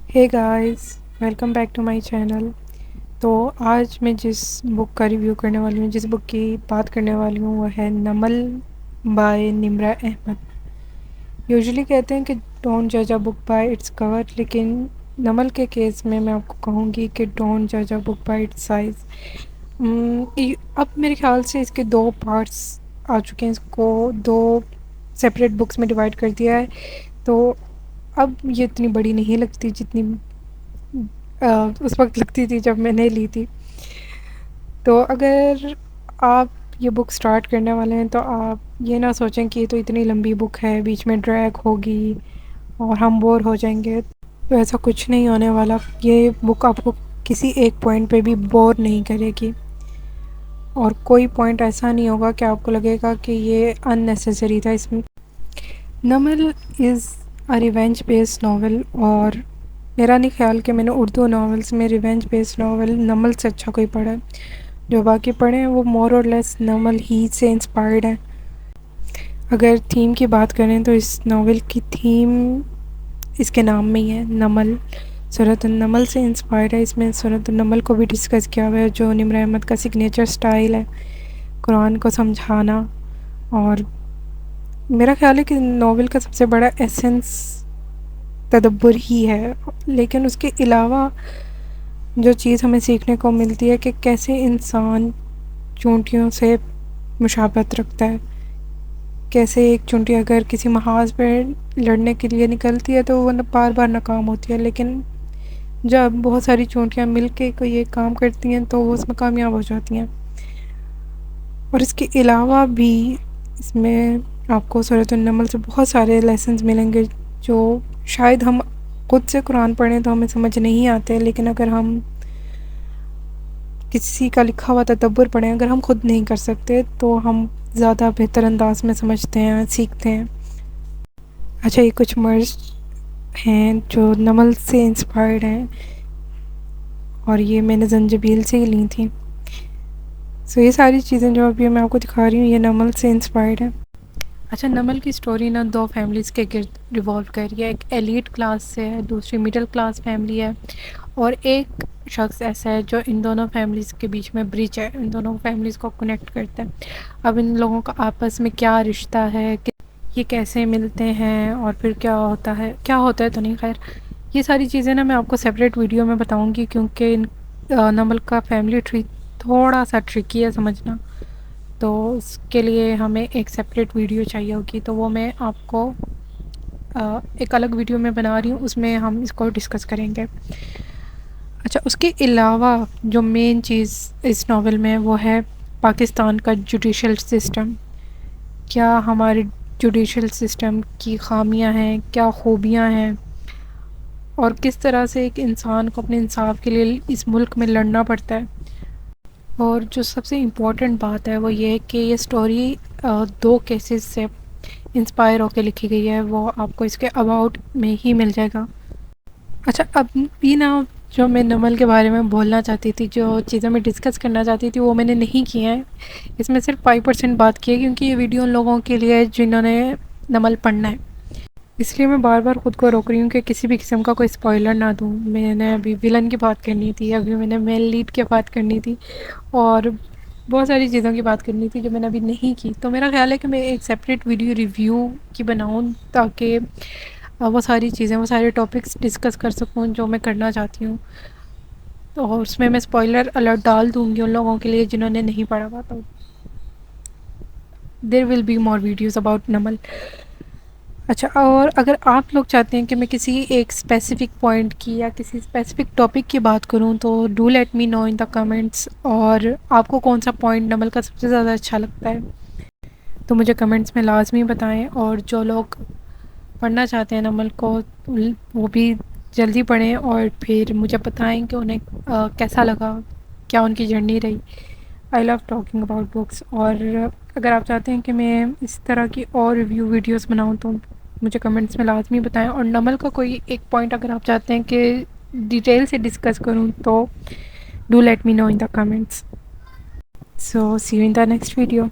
Hey guys, welcome back to my channel. तो आज मैं जिस बुक का रिव्यू करने वाली हूँ, जिस बुक की बात करने वाली हूँ, वो है नमल बाय निम्रा अहमद। यूजुअली कहते हैं कि डोंट जज a book by its cover, लेकिन नमल के केस में मैं आपको कहूँगी कि डोंट जज a book by it's size. अब मेरे ख्याल से इसके दो पार्ट्स आ चुके हैं, इसको दो सेपरेट बुक्स में डिवाइड कर दिया है। तो अब ये इतनी बड़ी नहीं लगती जितनी उस वक्त लगती थी जब मैंने ली थी। तो अगर आप ये बुक स्टार्ट करने वाले हैं तो आप ये ना सोचें कि ये तो इतनी लंबी बुक है, बीच में ड्रैग होगी और हम बोर हो जाएंगे। तो ऐसा कुछ नहीं होने वाला। ये बुक आपको किसी एक पॉइंट पे भी बोर नहीं करेगी, और कोई पॉइंट ऐसा नहीं होगा कि आपको लगेगा कि ये अननेसेसरी था इसमें। Namal is a revenge based novel, और मेरा नहीं ख्याल कि मैंने उर्दू नावल्स में रिवेंज बेस्ड नावल नमल से अच्छा कोई पढ़ा है। जो बाकी पढ़े हैं वो मोर और लेस नमल ही से इंस्पायर्ड हैं। अगर थीम की बात करें तो इस नावल की थीम इसके नाम में ही है, नमल। सूरत नमल से इंस्पायर्ड है। इसमें सूरत नमल को भी डिस्कस किया हुआ है, जो निम्र अहमद का सिग्नेचर स्टाइल है कुरान को समझाना। और मेरा ख्याल है कि नावल का सबसे बड़ा एसेंस तदब्बर ही है, लेकिन उसके अलावा जो चीज़ हमें सीखने को मिलती है कि कैसे इंसान चूंटियों से मुशाबत रखता है। कैसे एक चूंटी अगर किसी महाज पर लड़ने के लिए निकलती है तो वो बार बार नाकाम होती है, लेकिन जब बहुत सारी चूंटियाँ मिल के कोई एक काम करती हैं तो वो उसमें कामयाब हो जाती हैं। और इसके अलावा भी इसमें आपको सूरत नमल से बहुत सारे लेसन्स मिलेंगे जो शायद हम खुद से कुरान पढ़ें तो हमें समझ नहीं आते, लेकिन अगर हम किसी का लिखा हुआ तदब्बर पढ़ें, अगर हम खुद नहीं कर सकते तो हम ज़्यादा बेहतर अंदाज में समझते हैं, सीखते हैं। अच्छा, ये कुछ मर्ज हैं जो नमल से इंस्पायर्ड हैं, और ये मैंने जंजबील से ही ली थी। सो ये सारी चीज़ें जो अभी मैं आपको दिखा रही हूँ ये नमल से इंस्पायर्ड है। अच्छा, नमल की स्टोरी ना दो फैमिलीज़ के गिर्द रिवॉल्व कर रही है। एक एलीट क्लास से है, दूसरी मिडिल क्लास फैमिली है, और एक शख्स ऐसा है जो इन दोनों फैमिलीज़ के बीच में ब्रिज है, इन दोनों फैमिलीज़ को कनेक्ट करता है। अब इन लोगों का आपस में क्या रिश्ता है, कि ये कैसे मिलते हैं, और फिर क्या होता है तो नहीं, खैर ये सारी चीज़ें ना मैं आपको सेपरेट वीडियो में बताऊंगी, क्योंकि नमल का फैमिली ट्री थोड़ा सा ट्रिकी है समझना। तो उसके लिए हमें एक सेपरेट वीडियो चाहिए होगी, तो वो मैं आपको एक अलग वीडियो में बना रही हूँ, उसमें हम इसको डिस्कस करेंगे। अच्छा, उसके अलावा जो मेन चीज़ इस नावल में वो है पाकिस्तान का जुडिशल सिस्टम। क्या हमारे जुडिशल सिस्टम की खामियां हैं, क्या खूबियां हैं, और किस तरह से एक इंसान को अपने इंसाफ के लिए इस मुल्क में लड़ना पड़ता है। और जो सबसे इम्पोर्टेंट बात है वो ये है कि ये स्टोरी दो केसेस से इंस्पायर होकर लिखी गई है, वो आपको इसके अबाउट में ही मिल जाएगा। अच्छा, अब भी ना जो मैं नमल के बारे में बोलना चाहती थी, जो चीज़ें मैं डिस्कस करना चाहती थी वो मैंने नहीं की हैं। इसमें सिर्फ 5% बात की है, क्योंकि ये वीडियो उन लोगों के लिए है जिन्होंने नमल पढ़ना है। इसलिए मैं बार बार ख़ुद को रोक रही हूँ कि किसी भी किस्म का कोई स्पॉइलर ना दूँ। मैंने अभी विलन की बात करनी थी, अभी मैंने मेल लीड की बात करनी थी, और बहुत सारी चीज़ों की बात करनी थी जो मैंने अभी नहीं की। तो मेरा ख़्याल है कि मैं एक सेपरेट वीडियो रिव्यू की बनाऊँ, ताकि वो सारी चीज़ें, वो सारे टॉपिक्स डिस्कस कर सकूँ जो मैं करना चाहती हूँ। तो उसमें मैं स्पॉइलर अलर्ट डाल दूँगी उन लोगों के लिए जिन्होंने नहीं पढ़ा हुआ। तो there will be more videos about Namal. अच्छा, और अगर आप लोग चाहते हैं कि मैं किसी एक स्पेसिफ़िक पॉइंट की या किसी स्पेसिफ़िक टॉपिक की बात करूं, तो do let me know in the comments. और आपको कौन सा पॉइंट नमल का सबसे ज़्यादा अच्छा लगता है तो मुझे कमेंट्स में लाजमी बताएं। और जो लोग पढ़ना चाहते हैं नमल को, वो भी जल्दी पढ़ें और फिर मुझे बताएं कि उन्हें कैसा लगा, क्या उनकी जर्नी रही। I love talking about books. और अगर आप चाहते हैं कि मैं इस तरह की और रिव्यू वीडियोस बनाऊं तो मुझे कमेंट्स में लाजमी बताएं। और नमल का कोई एक पॉइंट अगर आप चाहते हैं कि डिटेल से डिस्कस करूं तो do let me know in the comments. So see you in the next video.